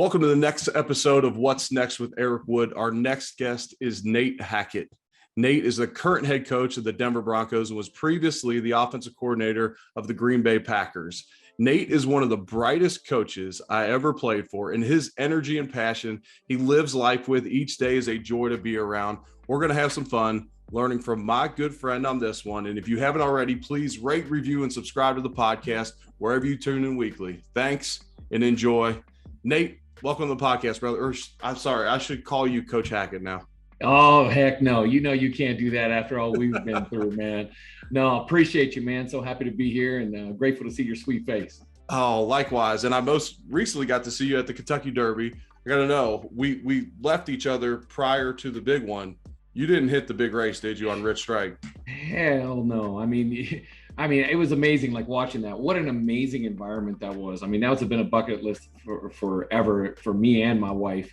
Welcome to the next episode of What's Next with Eric Wood. Our next guest is Nate Hackett. Nate is the current head coach of the Denver Broncos and was previously the offensive coordinator of the Green Bay Packers. Nate is one of the brightest coaches I ever played for, and his energy and passion he lives life with each day is a joy to be around. We're going to have some fun learning from my good friend on this one. And if you haven't already, please rate, review, and subscribe to the podcast wherever you tune in weekly. Thanks and enjoy. Nate, welcome to the podcast, brother. Or, I'm sorry, I should call you Coach Hackett now. Oh, heck no. You know you can't do that after all we've been through, man. No, appreciate you, man. So happy to be here and grateful to see your sweet face. Oh, likewise. And I most recently got to see you at the Kentucky Derby. I got to know, we left each other prior to the big one. You didn't hit the big race, did you, on Rich Strike? Hell no. I mean, it was amazing, like watching that. What an amazing environment that was. I mean, that's been a bucket list for forever for me and my wife.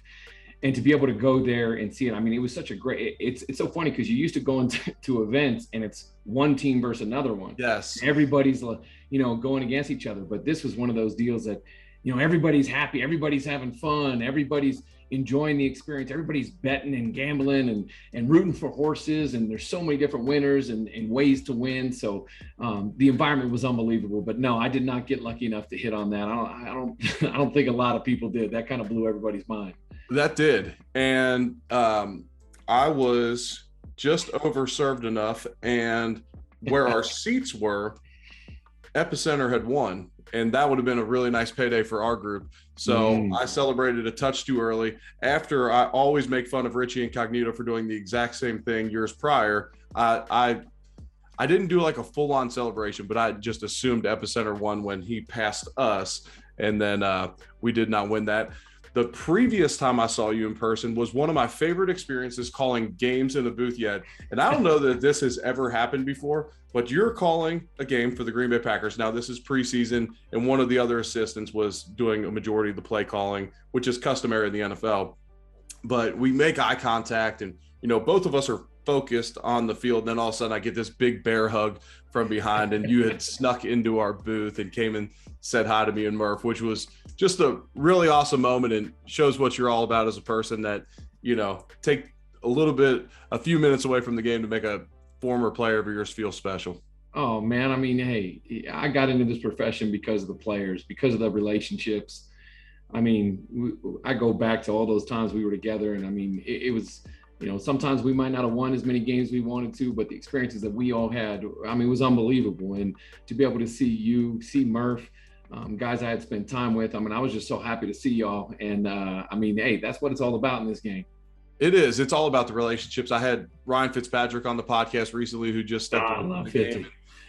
And to be able to go there and see it, I mean, it was such a great, it's so funny because you used to go into events and it's one team versus another one. Yes. Everybody's, going against each other. But this was one of those deals that, everybody's happy, everybody's having fun, everybody's enjoying the experience, everybody's betting and gambling and rooting for horses. And there's so many different winners and ways to win. So the environment was unbelievable. But no, I did not get lucky enough to hit on that. I don't think a lot of people did. That kind of blew everybody's mind. That did. And I was just overserved enough. And where our seats were, Epicenter had won. And that would have been a really nice payday for our group. So I celebrated a touch too early. After I always make fun of Richie Incognito for doing the exact same thing years prior, I didn't do like a full-on celebration, but I just assumed Epicenter won when he passed us. And then we did not win that. The previous time I saw you in person was one of my favorite experiences calling games in the booth yet. And I don't know that this has ever happened before, but you're calling a game for the Green Bay Packers. Now, this is preseason, and one of the other assistants was doing a majority of the play calling, which is customary in the NFL. But we make eye contact, and, both of us are focused on the field. And then all of a sudden I get this big bear hug from behind, and you had snuck into our booth and came and said hi to me and Murph, which was just a really awesome moment and shows what you're all about as a person that, take a few minutes away from the game to make a former player of yours feel special. Oh man. I mean, hey, I got into this profession because of the players, because of the relationships. I mean, I go back to all those times we were together, and I mean, it was, sometimes we might not have won as many games we wanted to, but the experiences that we all had, I mean, it was unbelievable. And to be able to see you, see Murph, guys I had spent time with, I mean, I was just so happy to see y'all. And I mean, hey, that's what it's all about in this game. It is. It's all about the relationships. I had Ryan Fitzpatrick on the podcast recently who just stepped in the game.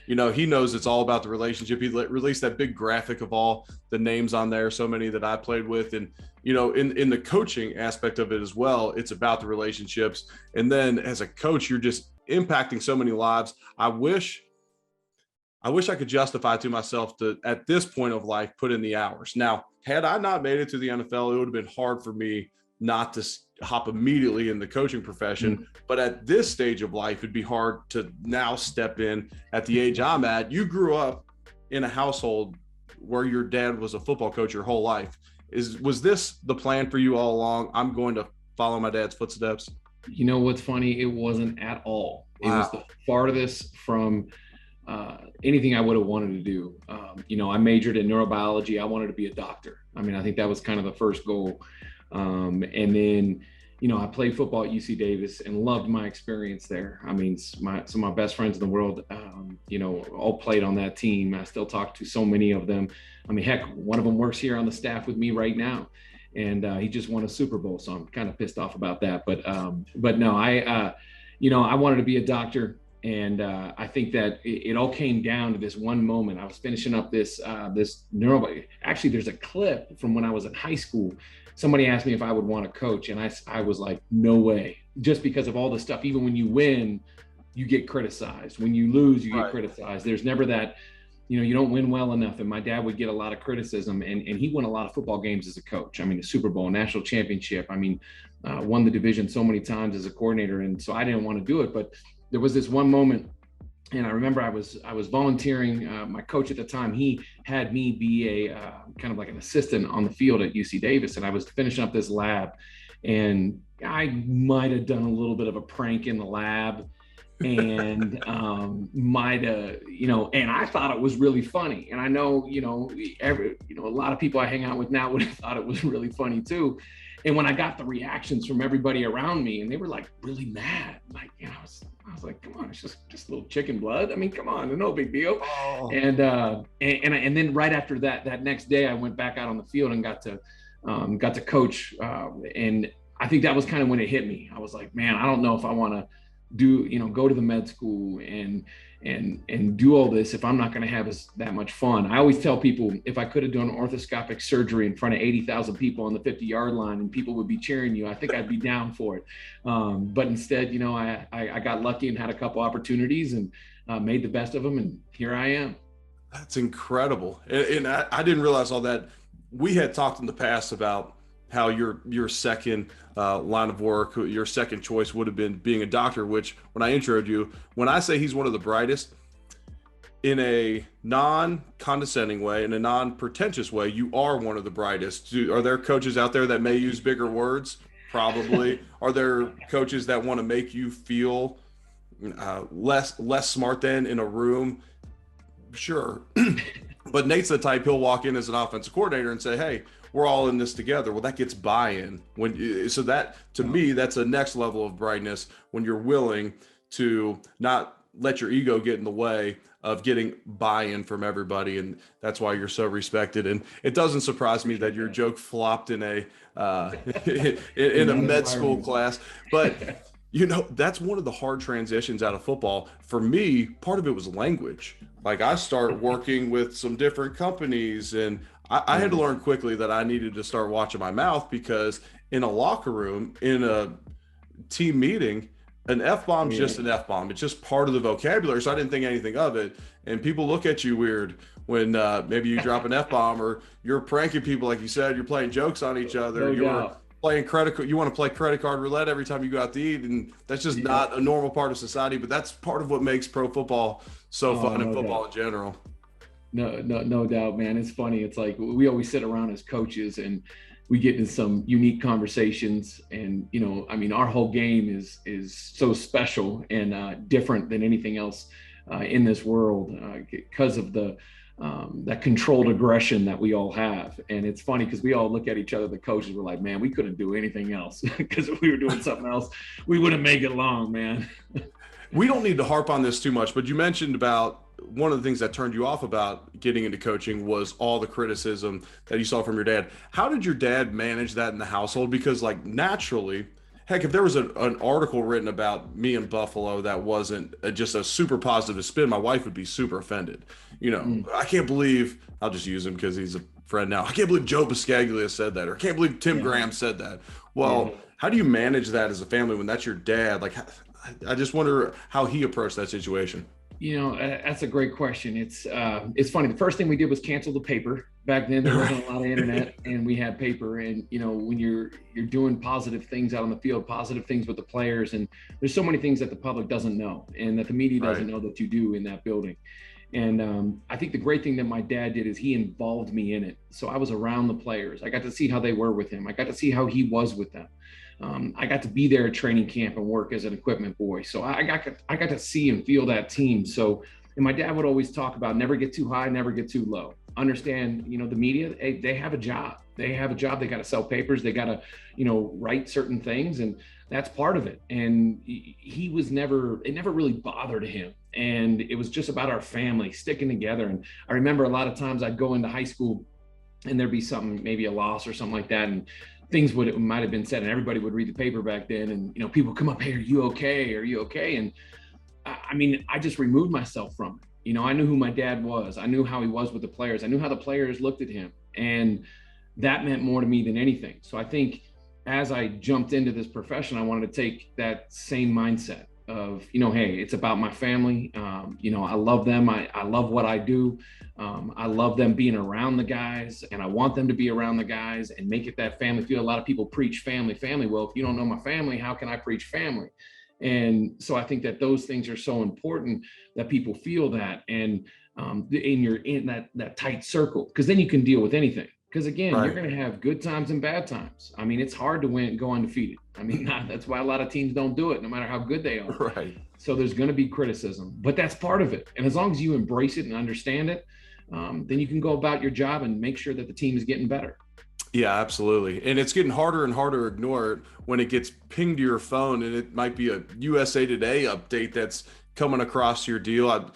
He knows it's all about the relationship. He released that big graphic of all the names on there, so many that I played with. And, in the coaching aspect of it as well, it's about the relationships. And then as a coach, you're just impacting so many lives. I wish I could justify to myself to, at this point of life, put in the hours. Now, had I not made it to the NFL, it would have been hard for me not to hop immediately in the coaching profession. But at this stage of life, it'd be hard to now step in at the age I'm at. You grew up in a household where your dad was a football coach your whole life. Was this the plan for you all along? I'm going to follow my dad's footsteps. You know what's funny? It wasn't at all. It was the farthest from anything I would have wanted to do. I majored in neurobiology. I wanted to be a doctor. I mean, I think that was kind of the first goal. And then, I played football at UC Davis and loved my experience there. I mean, some of my best friends in the world, all played on that team. I still talk to so many of them. I mean, heck, one of them works here on the staff with me right now, and he just won a Super Bowl. So I'm kind of pissed off about that. But no, I wanted to be a doctor. And I think that it all came down to this one moment. I was finishing up this actually, there's a clip from when I was in high school. Somebody asked me if I would want to coach, and I was like, no way. Just because of all the stuff, even when you win, you get criticized. When you lose, you get criticized. There's never that, you don't win well enough. And my dad would get a lot of criticism, and he won a lot of football games as a coach. I mean, the Super Bowl, national championship. I mean, won the division so many times as a coordinator. And so I didn't want to do it, but there was this one moment And I remember I was volunteering. My coach at the time, he had me be a kind of like an assistant on the field at UC Davis, and I was finishing up this lab, and I might have done a little bit of a prank in the lab, and might have, and I thought it was really funny. And I know, a lot of people I hang out with now would have thought it was really funny too. And when I got the reactions from everybody around me, and they were like really mad, like, I was like, come on, it's just a little chicken blood. I mean, come on, no big deal. Oh. And then right after that next day, I went back out on the field and got to coach. And I think that was kind of when it hit me. I was like, man, I don't know if I want to go to the med school and do all this if I'm not going to have that much fun. I always tell people, if I could have done orthoscopic surgery in front of 80,000 people on the 50-yard line and people would be cheering you, I think I'd be down for it. But instead, I got lucky and had a couple opportunities and made the best of them, and here I am. That's incredible. And I didn't realize all that. We had talked in the past about how your second line of work, your second choice would have been being a doctor, which when I introed you, when I say he's one of the brightest, in a non-condescending way, in a non-pretentious way, you are one of the brightest. Are there coaches out there that may use bigger words? Probably. Are there coaches that want to make you feel less smart than in a room? Sure. But Nate's the type, he'll walk in as an offensive coordinator and say, hey, we're all in this together. Well, that gets buy-in. So that, to me, that's a next level of brightness, when you're willing to not let your ego get in the way of getting buy-in from everybody. And that's why you're so respected. And it doesn't surprise me that your joke flopped in a in a med school class. But that's one of the hard transitions out of football. For me, part of it was language. Like, I start working with some different companies, and I had to learn quickly that I needed to start watching my mouth, because in a locker room, in a team meeting, an F-bomb is just an F-bomb. It's just part of the vocabulary. So I didn't think anything of it. And people look at you weird when maybe you drop an F-bomb, or you're pranking people, like you said, you're playing jokes on each other. You're playing you want to play credit card roulette every time you go out to eat. And that's just not a normal part of society, but that's part of what makes pro football so fun, and football in general. No doubt, man. It's funny. It's like, we always sit around as coaches and we get into some unique conversations, and our whole game is so special and different than anything else in this world, because of that controlled aggression that we all have. And it's funny because we all look at each other, the coaches, we're like, man, we couldn't do anything else, because if we were doing something else, we wouldn't make it long, man. We don't need to harp on this too much, but you mentioned about one of the things that turned you off about getting into coaching was all the criticism that you saw from your dad. How did your dad manage that in the household? Because, like, naturally, heck, if there was an article written about me in Buffalo that wasn't just a super positive spin, my wife would be super offended. I can't believe, I'll just use him because he's a friend now, I can't believe Joe Biscaglia said that, or I can't believe Tim Graham said that. Well, how do you manage that as a family when that's your dad? Like, I just wonder how he approached that situation. That's a great question. It's funny. The first thing we did was cancel the paper. Back then, there wasn't a lot of internet, and we had paper. And when you're doing positive things out on the field, positive things with the players, and there's so many things that the public doesn't know, and that the media doesn't know that you do in that building. And I think the great thing that my dad did is he involved me in it. So I was around the players. I got to see how they were with him. I got to see how he was with them. I got to be there at training camp and work as an equipment boy. So I got to see and feel that team. So, and my dad would always talk about never get too high, never get too low. Understand, the media, they have a job. They have a job. They got to sell papers. They got to, write certain things, and that's part of it. And it never really bothered him. And it was just about our family sticking together. And I remember a lot of times I'd go into high school and there'd be something, maybe a loss or something like that, and things might have been said, and everybody would read the paper back then, and people come up, hey, are you okay? And I just removed myself from it. I knew who my dad was. I knew how he was with the players. I knew how the players looked at him, and that meant more to me than anything. So I think as I jumped into this profession, I wanted to take that same mindset of, hey, it's about my family. I love them. I love what I do. I love them being around the guys, and I want them to be around the guys and make it that family feel. A lot of people preach family. Well, if you don't know my family, how can I preach family? And so I think that those things are so important that people feel that, and you're in that tight circle, because then you can deal with anything. Because again, you're going to have good times and bad times. I mean, it's hard to go undefeated. I mean, that's why a lot of teams don't do it, no matter how good they are. Right. So there's going to be criticism, but that's part of it. And as long as you embrace it and understand it, then you can go about your job and make sure that the team is getting better. Yeah, absolutely. And it's getting harder and harder to ignore it when it gets pinged to your phone, and it might be a USA Today update that's coming across your deal.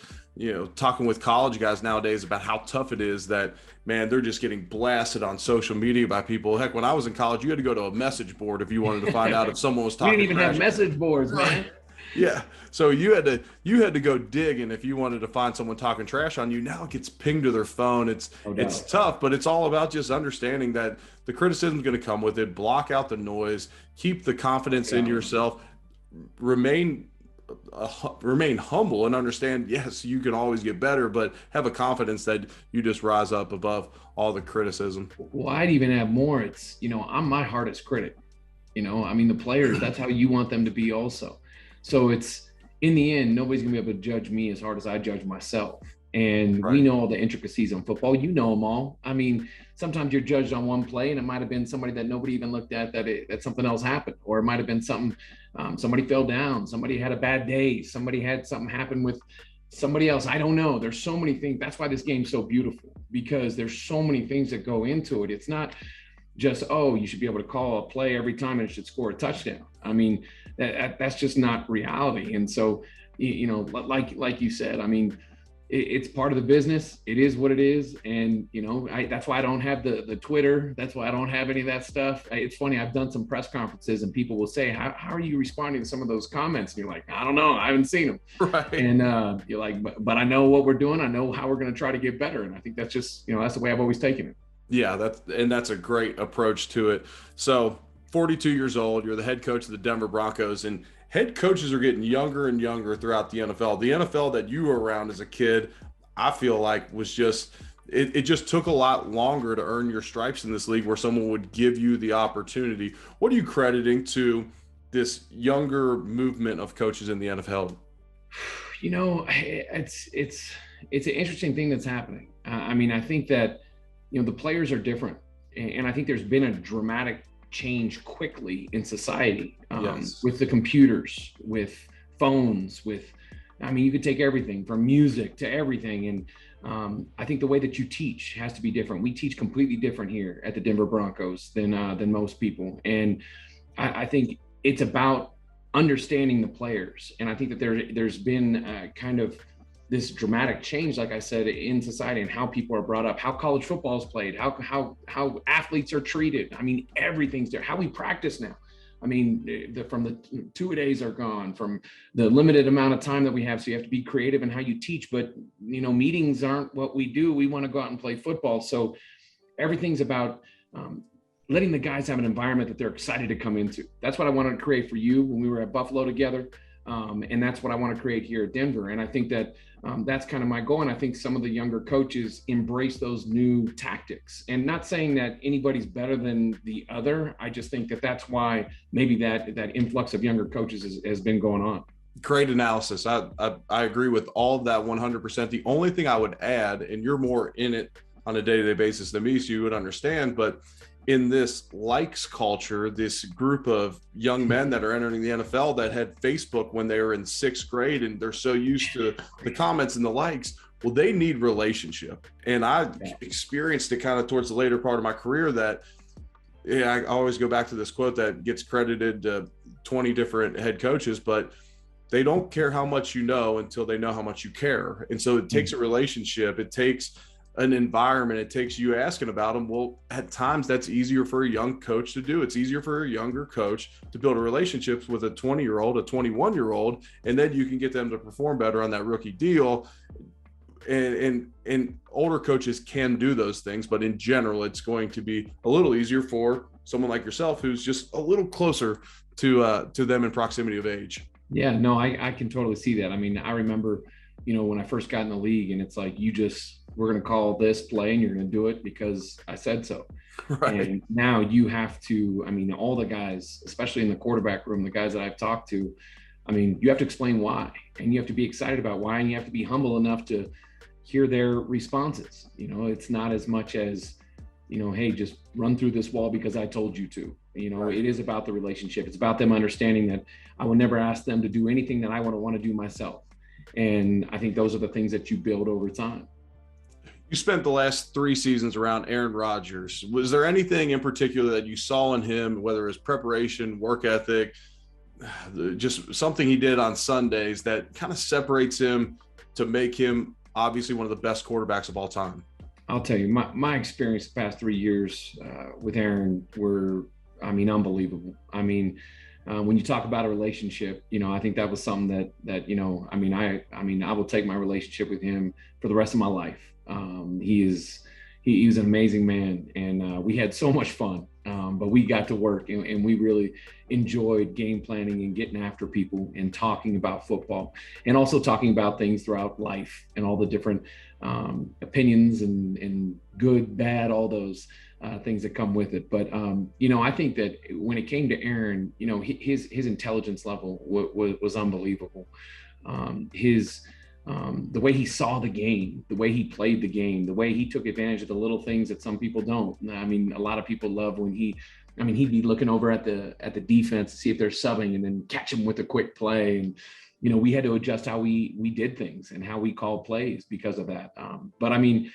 Talking with college guys nowadays about how tough it is that, man, they're just getting blasted on social media by people. Heck, when I was in college, you had to go to a message board if you wanted to find out if someone was talking. We didn't even have message boards, man. Yeah. So you had to go digging if you wanted to find someone talking trash on you. Now it gets pinged to their phone. It's tough, but it's all about just understanding that the criticism is going to come with it. Block out the noise, keep the confidence in yourself, remain humble, and understand, yes, you can always get better, but have a confidence that you just rise up above all the criticism. Well, I'd even have more. It's, I'm my hardest critic. I mean, the players, that's how you want them to be also. So it's, in the end, nobody's gonna be able to judge me as hard as I judge myself. And we know all the intricacies on football. You know them all. I mean, sometimes you're judged on one play, and it might have been somebody that nobody even looked at, that something else happened, or it might have been something, somebody fell down, somebody had a bad day, somebody had something happen with somebody else. I don't know. There's so many things. That's why this game's so beautiful, because there's so many things that go into it. It's not just, you should be able to call a play every time and it should score a touchdown. I mean, that's just not reality. And so, like you said, I mean, it's part of the business. It is what it is. And, that's why I don't have the Twitter. That's why I don't have any of that stuff. It's funny. I've done some press conferences and people will say, how are you responding to some of those comments? And you're like, I don't know. I haven't seen them. Right. And you're like, but I know what we're doing. I know how we're going to try to get better. And I think that's just, that's the way I've always taken it. Yeah, that's a great approach to it. So 42 years old, you're the head coach of the Denver Broncos, and head coaches are getting younger and younger throughout the NFL. The NFL that you were around as a kid, I feel like was just, it just took a lot longer to earn your stripes in this league, where someone would give you the opportunity. What are you crediting to this younger movement of coaches in the NFL? It's an interesting thing that's happening. I mean, I think that, the players are different, and I think there's been a dramatic change quickly in society, with the computers, with phones, you could take everything from music to everything. And I think the way that you teach has to be different. We teach completely different here at the Denver Broncos than most people. And I think it's about understanding the players. And I think that there's been kind of this dramatic change, like I said, in society, and how people are brought up, how college football is played, how athletes are treated. I mean, everything's there. How we practice now. I mean, from the two-a-days are gone, from the limited amount of time that we have. So you have to be creative in how you teach. But, meetings aren't what we do. We want to go out and play football. So everything's about letting the guys have an environment that they're excited to come into. That's what I wanted to create for you when we were at Buffalo together. And that's what I want to create here at Denver. And I think that that's kind of my goal. And I think some of the younger coaches embrace those new tactics, and not saying that anybody's better than the other. I just think that that's why maybe that influx of younger coaches has been going on. Great analysis. I agree with all of that 100%. The only thing I would add, and you're more in it on a day-to-day basis than me, so you would understand, but in this likes culture, this group of young men that are entering the NFL that had Facebook when they were in 6th grade, and they're so used to the comments and the likes, well, they need relationship. And I experienced it kind of towards the later part of my career that, I always go back to this quote that gets credited to 20 different head coaches, but they don't care how much you know until they know how much you care. And so it takes a relationship. It takes an environment. It takes you asking about them. Well, at times that's easier for a young coach to do. It's easier for a younger coach to build a relationship with a 20-year-old, a 21-year-old, and then you can get them to perform better on that rookie deal. And older coaches can do those things, but in general, it's going to be a little easier for someone like yourself, who's just a little closer to them in proximity of age. Yeah, no, I can totally see that. I mean, I remember, when I first got in the league, and it's like, we're going to call this play and you're going to do it because I said so. Right. And now you have to, all the guys, especially in the quarterback room, the guys that I've talked to, I mean, you have to explain why, and you have to be excited about why, and you have to be humble enough to hear their responses. You know, it's not as much as, you know, hey, just run through this wall because I told you to. You know, It is about the relationship. It's about them understanding that I will never ask them to do anything that I want to do myself. And I think those are the things that you build over time. You spent the last 3 seasons around Aaron Rodgers. Was there anything in particular that you saw in him, whether it's preparation, work ethic, just something he did on Sundays that kind of separates him to make him obviously one of the best quarterbacks of all time? I'll tell you, my experience the past 3 years with Aaron were, I mean, unbelievable. I mean, when you talk about a relationship, you know, I think that was something that you know, I mean, I will take my relationship with him for the rest of my life. He was an amazing man, and we had so much fun. But we got to work, and we really enjoyed game planning and getting after people and talking about football, and also talking about things throughout life and all the different opinions and good, bad, all those things that come with it. But you know, I think that when it came to Aaron, you know, his intelligence level was unbelievable. The way he saw the game, the way he played the game, the way he took advantage of the little things that some people don't. I mean, a lot of people love when he'd be looking over at the defense to see if they're subbing and then catch him with a quick play. And, you know, we had to adjust how we did things and how we called plays because of that. But I mean,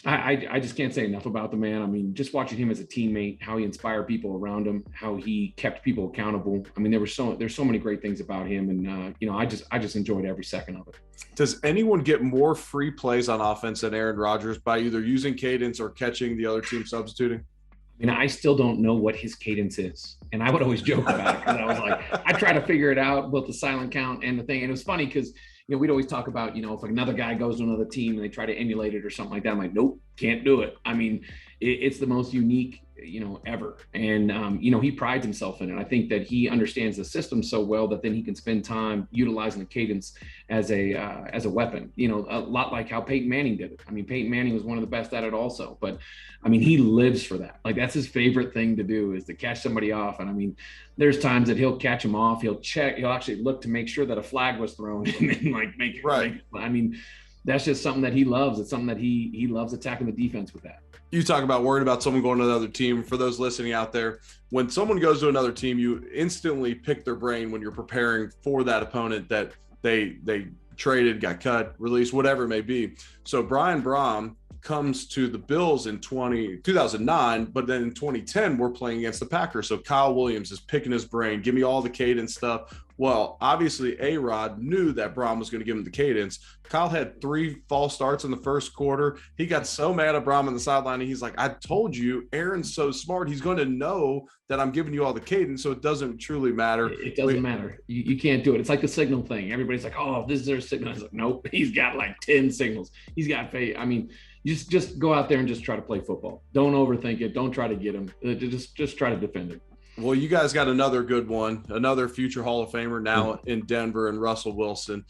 I just can't say enough about the man. I mean, just watching him as a teammate, how he inspired people around him, how he kept people accountable. I mean, there's so many great things about him, and you know, I just enjoyed every second of it. Does anyone get more free plays on offense than Aaron Rodgers by either using cadence or catching the other team substituting? I mean, I still don't know what his cadence is, and I would always joke about it because I was like, I try to figure it out, both the silent count and the thing. And it was funny because, you know, we'd always talk about, you know, if another guy goes to another team and they try to emulate it or something like that, I'm like, nope, can't do it. I mean, it's the most unique, you know, ever. And, you know, he prides himself in it. I think that he understands the system so well that then he can spend time utilizing the cadence as a weapon, you know, a lot like how Peyton Manning did it. I mean, Peyton Manning was one of the best at it also, but I mean, he lives for that. Like, that's his favorite thing to do, is to catch somebody off. And I mean, there's times that he'll catch him off. He'll actually look to make sure that a flag was thrown and then like make it right. I mean, that's just something that he loves. It's something that he loves, attacking the defense with that. You talk about worried about someone going to another team. For those listening out there, when someone goes to another team, you instantly pick their brain when you're preparing for that opponent that they traded, got cut, released, whatever it may be. So Brian Brahm comes to the Bills in 2009, but then in 2010, we're playing against the Packers. So Kyle Williams is picking his brain, give me all the cadence stuff. Well, obviously A-Rod knew that Brahm was going to give him the cadence. Kyle had 3 false starts in the first quarter. He got so mad at Brahm on the sideline. He's like, I told you, Aaron's so smart. He's going to know that I'm giving you all the cadence, so it doesn't truly matter. It doesn't matter. You can't do it. It's like the signal thing. Everybody's like, oh, this is their signal. I was like, nope, he's got like 10 signals. He's got faith. I mean, you just go out there and just try to play football. Don't overthink it. Don't try to get him. Just try to defend it. Well, you guys got another good one, another future Hall of Famer now in Denver, and Russell Wilson.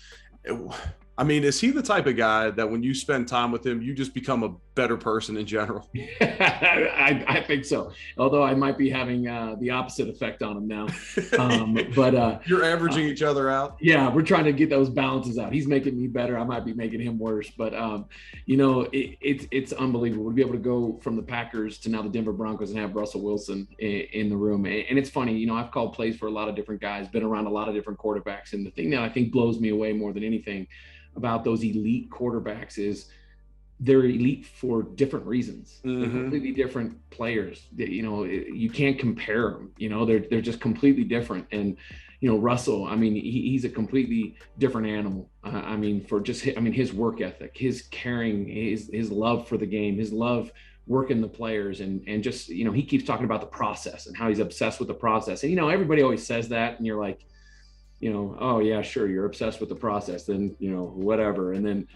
I mean, is he the type of guy that when you spend time with him, you just become a better person in general? I think so. Although I might be having the opposite effect on him now. But you're averaging each other out. Yeah, we're trying to get those balances out. He's making me better. I might be making him worse. But you know, it's unbelievable to be able to go from the Packers to now the Denver Broncos and have Russell Wilson in the room. And it's funny, you know, I've called plays for a lot of different guys, been around a lot of different quarterbacks, and the thing that I think blows me away more than anything about those elite quarterbacks is they're elite for different reasons. Mm-hmm. They're completely different players. You know, you can't compare them. You know, they're just completely different. And you know, Russell, I mean, he's a completely different animal. I mean, his work ethic, his caring, his love for the game, his love working the players, and just, you know, he keeps talking about the process and how he's obsessed with the process. And you know, everybody always says that, and you're like, you know, oh yeah, sure, you're obsessed with the process, then, you know, whatever. And then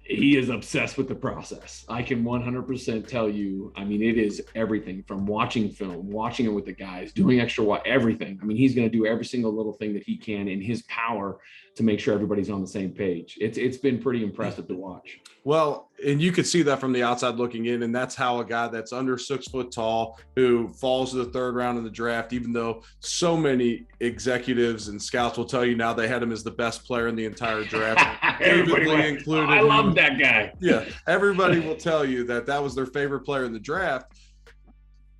he is obsessed with the process. I can 100% tell you, I mean, it is everything from watching film, watching it with the guys, doing everything. I mean, he's going to do every single little thing that he can in his power to make sure everybody's on the same page. It's been pretty impressive to watch. Well, and you could see that from the outside looking in, and that's how a guy that's under 6 foot tall who falls to the third round of the draft, even though so many executives and scouts will tell you now they had him as the best player in the entire draft. Everybody included. I love that guy. Yeah, everybody will tell you that was their favorite player in the draft,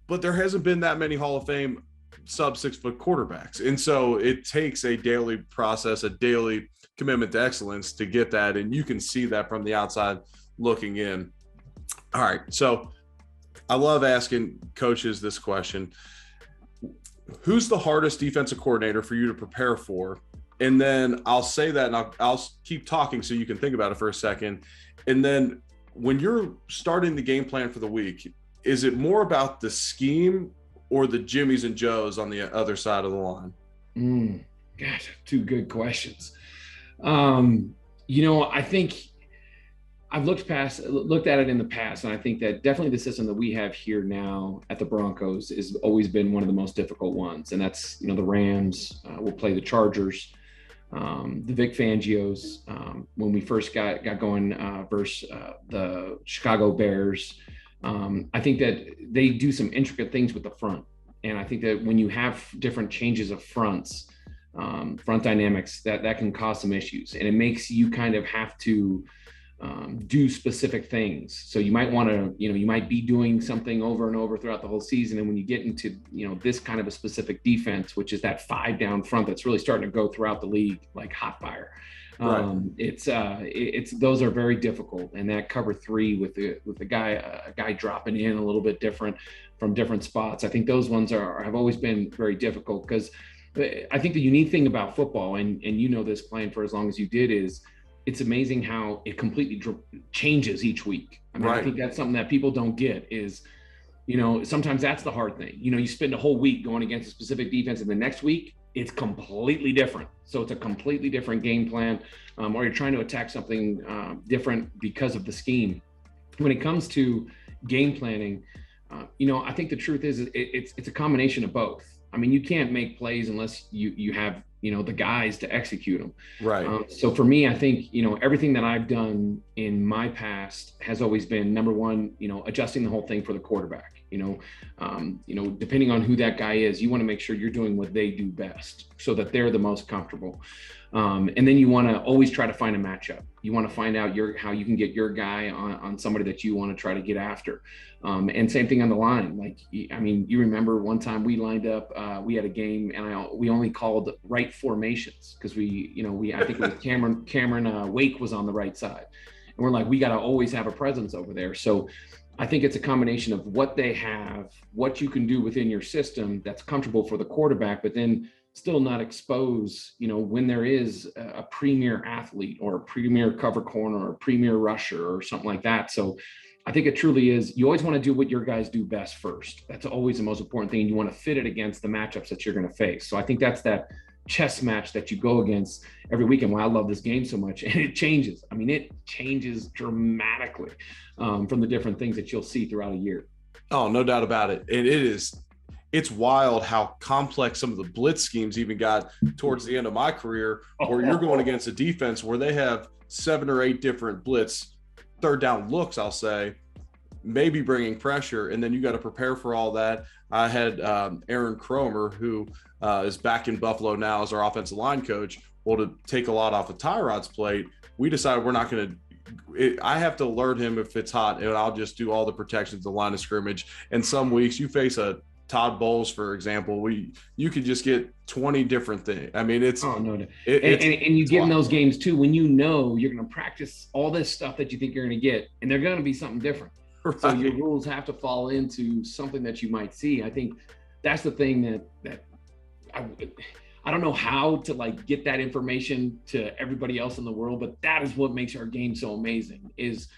but there hasn't been that many Hall of Fame sub 6 foot quarterbacks, and so it takes a daily process, a daily commitment to excellence to get that, and you can see that from the outside looking in. All right, so I love asking coaches this question. Who's the hardest defensive coordinator for you to prepare for? And then I'll say that, and I'll keep talking so you can think about it for a second. And then when you're starting the game plan for the week, is it more about the scheme or the Jimmies and Joes on the other side of the line? Gosh, two good questions. I think I've looked at it in the past, and I think that definitely the system that we have here now at the Broncos has always been one of the most difficult ones. And that's, the Rams will play the Chargers, the Vic Fangios, when we first got going versus the Chicago Bears. I think that they do some intricate things with the front. And I think that when you have different changes of front dynamics, that can cause some issues, and it makes you kind of have to do specific things. So you might want to, you might be doing something over and over throughout the whole season. And when you get into, this kind of a specific defense, which is that 5 down front, that's really starting to go throughout the league like hot fire. Right. It's those are very difficult, and that cover 3 with the guy dropping in a little bit different from different spots. I think those ones have always been very difficult, because I think the unique thing about football, and this playing for as long as you did, is it's amazing how it completely changes each week. I mean, right. I think that's something that people don't get is, sometimes that's the hard thing. You spend a whole week going against a specific defense, and the next week it's completely different. So it's a completely different game plan, or you're trying to attack something different because of the scheme. When it comes to game planning, I think the truth is it's a combination of both. I mean, you can't make plays unless you have, the guys to execute them. Right. So for me, I think, everything that I've done in my past has always been, number one, adjusting the whole thing for the quarterback. Depending on who that guy is, you want to make sure you're doing what they do best so that they're the most comfortable. And then you want to always try to find a matchup. You want to find out how you can get your guy on somebody that you want to try to get after. And same thing on the line. Like, I mean, you remember one time we lined up, we had a game, and we only called right formations because I think it was Cameron Wake was on the right side. And we're like, we got to always have a presence over there. So I think it's a combination of what they have, what you can do within your system that's comfortable for the quarterback, but then still not expose, when there is a premier athlete or a premier cover corner or a premier rusher or something like that. So I think it truly is, you always want to do what your guys do best first. That's always the most important thing. You want to fit it against the matchups that you're going to face. So I think that's that chess match that you go against every weekend. Why I love this game so much, and it changes. I mean, it changes dramatically from the different things that you'll see throughout a year. Oh, no doubt about it. And it's wild how complex some of the blitz schemes even got towards the end of my career, where you're going against a defense where they have 7 or 8 different blitz third down looks, I'll say, maybe bringing pressure, and then you got to prepare for all that. I had Aaron Cromer, who is back in Buffalo now as our offensive line coach. Well, to take a lot off of Tyrod's plate, we decided we're not going to – I have to alert him if it's hot, and I'll just do all the protections, the line of scrimmage. And some weeks you face a Todd Bowles, for example, you could just get 20 different things. I mean, it's and you get in those games too when you're going to practice all this stuff that you think you're going to get, and they're going to be something different. Right. So your rules have to fall into something that you might see. I think that's the thing that I don't know how to get that information to everybody else in the world, but that is what makes our game so amazing, is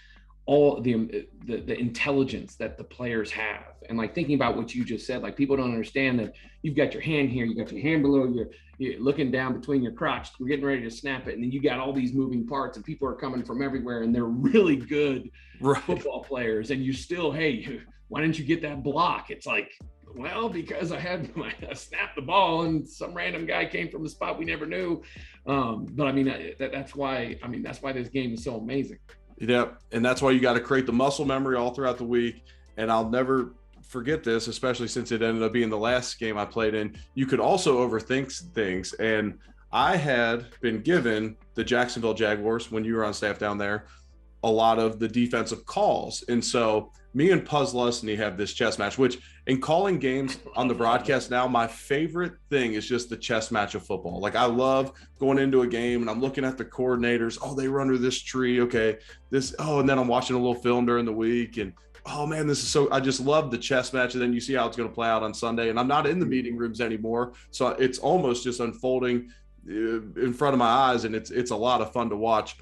all the intelligence that the players have. And thinking about what you just said, people don't understand that you've got your hand here, you got your hand below, you're looking down between your crotch, we're getting ready to snap it, and then you got all these moving parts, and people are coming from everywhere, and they're really good football players, and you still, hey, why didn't you get that block? It's well, because I snapped the ball and some random guy came from the spot we never knew. But I mean, that's why this game is so amazing. Yep. And that's why you got to create the muscle memory all throughout the week. And I'll never forget this, especially since it ended up being the last game I played in. You could also overthink things. And I had been given the Jacksonville Jaguars, when you were on staff down there, a lot of the defensive calls. And so me and Puzz Lusney have this chess match, which in calling games on the broadcast now, my favorite thing is just the chess match of football. Like, I love going into a game and I'm looking at the coordinators. Oh, they run under this tree. Okay. And then I'm watching a little film during the week and, oh man, this is so, I just love the chess match. And then you see how it's going to play out on Sunday, and I'm not in the meeting rooms anymore. So it's almost just unfolding in front of my eyes. And it's a lot of fun to watch.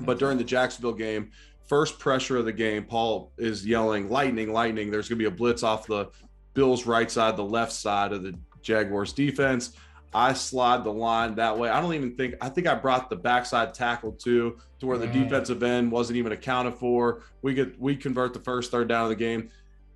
But during the Jacksonville game, first pressure of the game, Paul is yelling, lightning, lightning. There's going to be a blitz off the Bills' right side, the left side of the Jaguars defense. I slide the line that way. I think I brought the backside tackle too, to where the defensive end wasn't even accounted for. We convert the first third down of the game,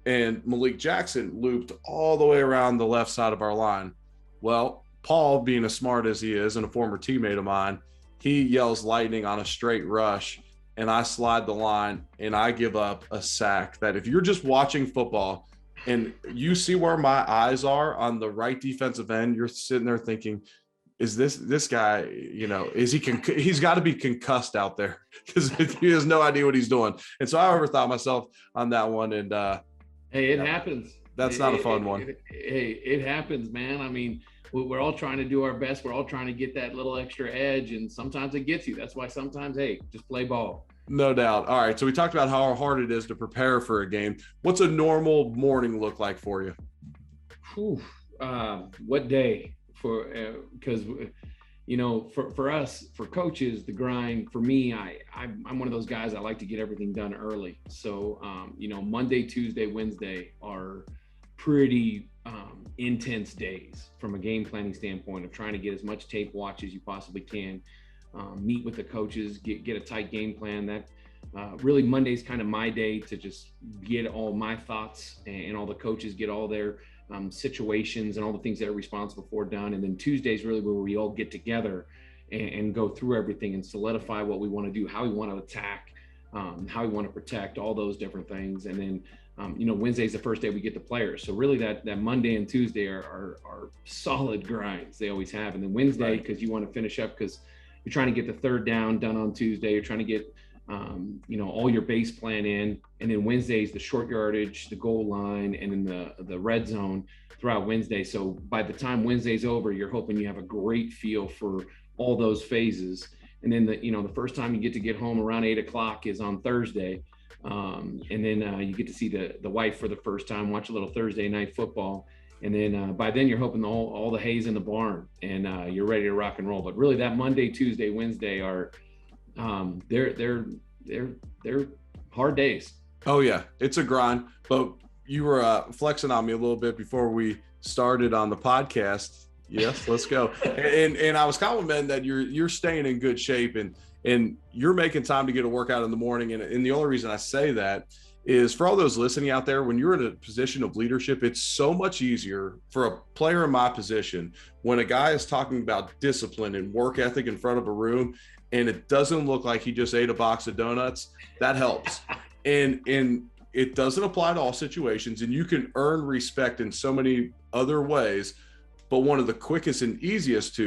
and Malik Jackson looped all the way around the left side of our line. Well, Paul, being as smart as he is and a former teammate of mine, he yells lightning on a straight rush, and I slide the line and I give up a sack that, if you're just watching football and you see where my eyes are on the right defensive end, you're sitting there thinking, is this guy, he's got to be concussed out there, because he has no idea what he's doing. And so I overthought myself on that one. And hey, it happens. That's not a fun one. It happens, man. I mean, we're all trying to do our best. We're all trying to get that little extra edge, and sometimes it gets you. That's why sometimes, hey, just play ball. No doubt. All right. So we talked about how hard it is to prepare for a game. What's a normal morning look like for you? What day? Because for us, for coaches, the grind. For me, I'm one of those guys. I like to get everything done early. So Monday, Tuesday, Wednesday are pretty intense days from a game planning standpoint, of trying to get as much tape watch as you possibly can, meet with the coaches, get a tight game plan. That really, Monday's kind of my day to just get all my thoughts, and all the coaches get all their situations and all the things that are responsible for done. And then Tuesday's really where we all get together and go through everything and solidify what we want to do, how we want to attack, how we want to protect, all those different things. And then Wednesday's the first day we get the players. So really that Monday and Tuesday are solid grinds. They always have. And then Wednesday, because you want to finish up, because you're trying to get the third down done on Tuesday. You're trying to get, all your base plan in. And then Wednesday's the short yardage, the goal line, and then the red zone throughout Wednesday. So by the time Wednesday's over, you're hoping you have a great feel for all those phases. And then the first time you get home around 8:00 is on Thursday. And then you get to see the wife for the first time, watch a little Thursday night football. And then by then you're hoping all the hay's in the barn, and you're ready to rock and roll. But really that Monday, Tuesday, Wednesday are they're hard days. Oh yeah, it's a grind. But you were flexing on me a little bit before we started on the podcast. Yes, let's go. And I was complimenting that you're staying in good shape, and you're making time to get a workout in the morning. And the only reason I say that is, for all those listening out there, when you're in a position of leadership, it's so much easier for a player in my position when a guy is talking about discipline and work ethic in front of a room, and it doesn't look like he just ate a box of donuts. That helps. And it doesn't apply to all situations, and you can earn respect in so many other ways. But one of the quickest and easiest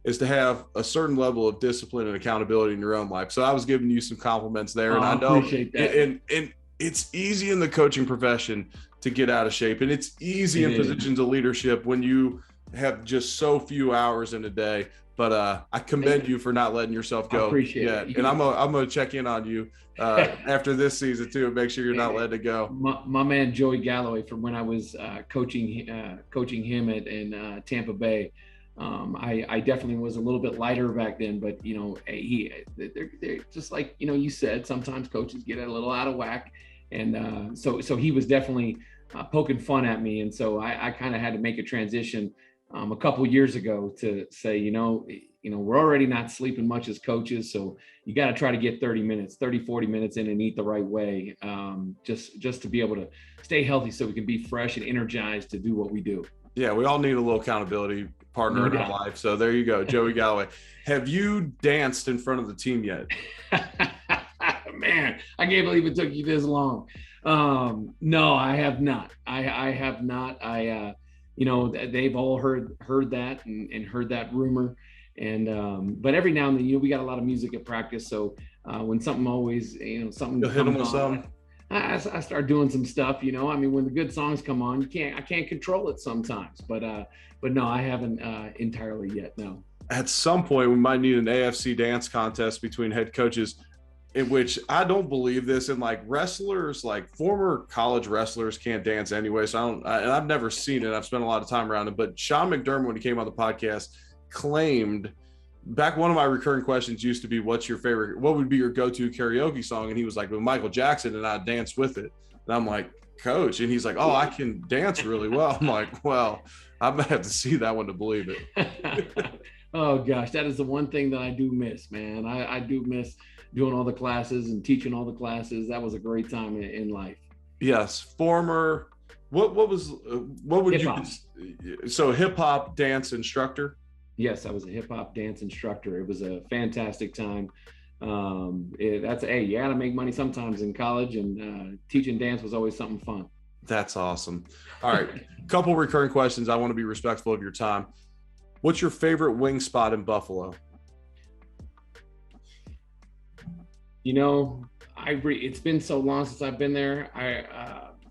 is to have a certain level of discipline and accountability in your own life. So I was giving you some compliments there. And I know, appreciate that. And it's easy in the coaching profession to get out of shape. And it's easy in positions of leadership when you have just so few hours in a day. But I commend you for not letting yourself go. I appreciate it. And I'm gonna check in on you after this season too, and make sure you're not letting it go. My man Joey Galloway, from when I was coaching him in Tampa Bay, I definitely was a little bit lighter back then. But they're just like you said, sometimes coaches get a little out of whack, and so he was definitely poking fun at me, and so I kind of had to make a transition a couple years ago to say, we're already not sleeping much as coaches. So you got to try to get 30 minutes, 40 minutes in and eat the right way. Just to be able to stay healthy so we can be fresh and energized to do what we do. Yeah. We all need a little accountability partner in our life. So there you go. Joey Galloway. Have you danced in front of the team yet? man, I can't believe it took you this long. No, I have not. I have not. They've all heard that and heard that rumor. And but every now and then, we got a lot of music at practice. So when something always, something You'll hit them with comes on, some. I start doing some stuff. I mean, when the good songs come on, I can't control it sometimes. But no, I haven't entirely yet. No. At some point, we might need an AFC dance contest between head coaches, in which I don't believe this. And like wrestlers, like former college wrestlers can't dance anyway. So and I've never seen it. I've spent a lot of time around it. But Sean McDermott, when he came on the podcast, claimed back, one of my recurring questions used to be, what would be your go-to karaoke song? And he was like, with Michael Jackson, and I danced with it. And I'm like, Coach. And he's like, oh, I can dance really well. I'm like, well, I might have to see that one to believe it. Oh gosh, that is the one thing that I do miss, man. I do miss doing all the classes and teaching all the classes. That was a great time in life. Yes. Former, what would hip-hop. So hip hop dance instructor? Yes, I was a hip hop dance instructor. It was a fantastic time. You got to make money sometimes in college, and teaching dance was always something fun. That's awesome. All right. Couple recurring questions. I want to be respectful of your time. What's your favorite wing spot in Buffalo? It's been so long since I've been there.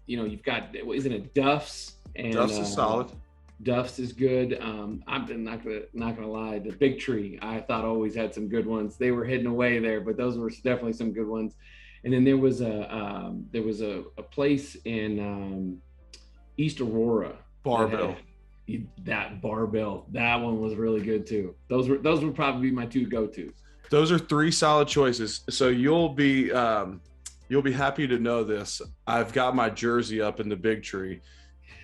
You've got, isn't it Duff's? And Duff's is solid. Duff's is good. I'm not gonna lie. The Big Tree, I thought, always had some good ones. They were hidden away there, but those were definitely some good ones. And then there was a place in East Aurora. Barbell. That Barbell, that one was really good too. Those would probably be my two go-tos. Those are three solid choices. So you'll be happy to know this. I've got my jersey up in the Big Tree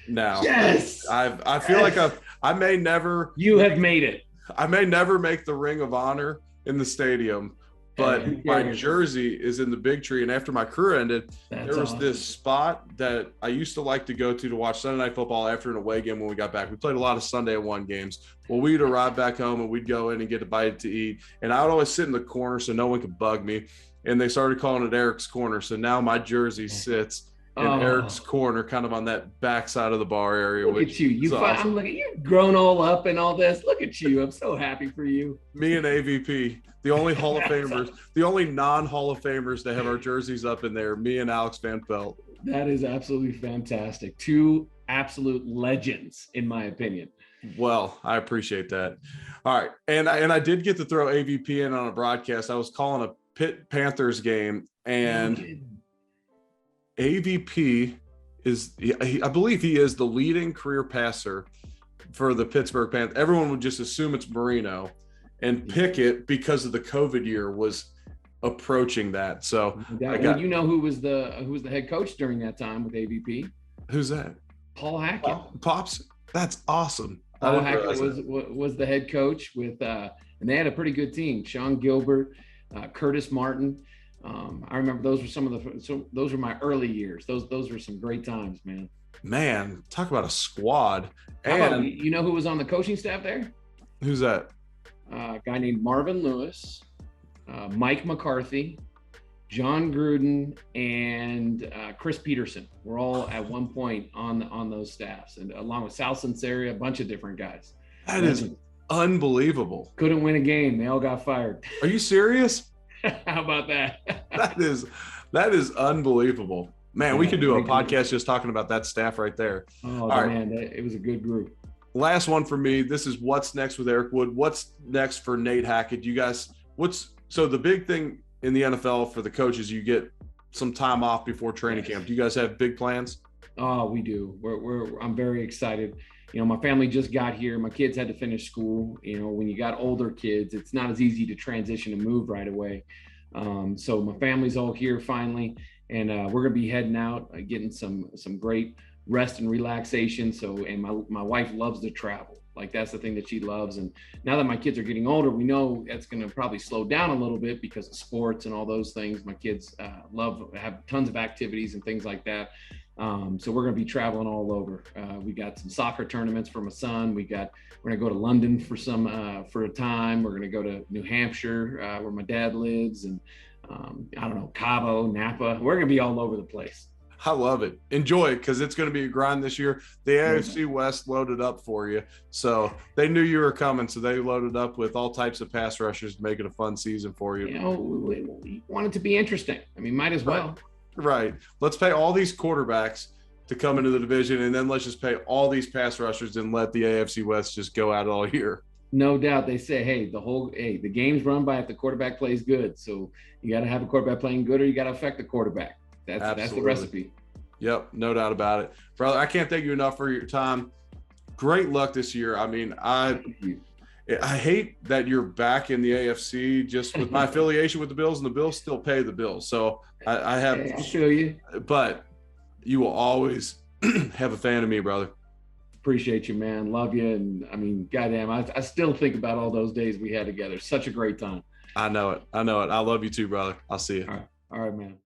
now. Yes. I feel like I may never. You have made it. I may never make the Ring of Honor in the stadium, but my jersey is in the Big Tree. And after my career ended, there was this spot that I used to like to go to watch Sunday Night Football after an away game when we got back. We played a lot of Sunday at one games. Well, we'd arrive back home and we'd go in and get a bite to eat. And I would always sit in the corner so no one could bug me. And they started calling it Eric's Corner. So now my jersey sits in Eric's Corner, kind of on that backside of the bar area. Look at you. Awesome. I'm looking, you've grown all up and all this. Look at you. I'm so happy for you. Me and AVP, the only Hall of Famers, the only non-Hall of Famers to have our jerseys up in there, me and Alex Van Pelt. That is absolutely fantastic. Two absolute legends, in my opinion. Well, I appreciate that. All right. And I did get to throw AVP in on a broadcast. I was calling a Pitt Panthers game, and AVP I believe he is the leading career passer for the Pittsburgh Panthers. Everyone would just assume it's Marino, and Pickett, because of the COVID year, was approaching that. So who was the head coach during that time with AVP? Who's that? Paul Hackett. Pops. That's awesome. Paul Hackett was the head coach with, and they had a pretty good team. Sean Gilbert, Curtis Martin. I remember those were my early years. Those were some great times, man. Man, talk about a squad. You know who was on the coaching staff there? Who's that? A guy named Marvin Lewis, Mike McCarthy, John Gruden, and Chris Peterson were all at one point on those staffs, and along with Sal Sinceri, a bunch of different guys. That is unbelievable. Couldn't win a game. They all got fired. Are you serious? How about that? that is unbelievable. Man, we could do a podcast just talking about that staff right there. Oh, all man, it was a good group. Last one for me. This is what's next with Eric Wood. What's next for Nate Hackett? You guys, so the big thing in the NFL for the coaches, you get some time off before training camp. Do you guys have big plans? Oh, we do. I'm very excited. My family just got here. My kids had to finish school. When you got older kids, it's not as easy to transition and move right away. So my family's all here finally, and we're gonna be heading out, getting some great rest and relaxation. And my wife loves to travel. Like, that's the thing that she loves. And now that my kids are getting older, we know that's going to probably slow down a little bit because of sports and all those things. My kids have tons of activities and things like that. So we're going to be traveling all over. We got some soccer tournaments for my son. We're going to go to London for a time. We're going to go to New Hampshire, where my dad lives. And I don't know, Cabo, Napa. We're going to be all over the place. I love it. Enjoy it, because it's going to be a grind this year. The AFC West loaded up for you. So they knew you were coming. So they loaded up with all types of pass rushers to make it a fun season for you. You know, we want it to be interesting. I mean, might as well. Right. Let's pay all these quarterbacks to come into the division, and then let's just pay all these pass rushers and let the AFC West just go out all year. No doubt. They say, hey, the game's run by if the quarterback plays good. So you got to have a quarterback playing good, or you got to affect the quarterback. That's the recipe. Yep, no doubt about it. Brother, I can't thank you enough for your time. Great luck this year. I mean, I hate that you're back in the AFC just with my affiliation with the Bills, and the Bills still pay the bills. So I have I'll show you. But you will always have a fan of me, brother. Appreciate you, man. Love you. And I mean, goddamn, I still think about all those days we had together. Such a great time. I know it. I love you too, brother. I'll see you. All right, man.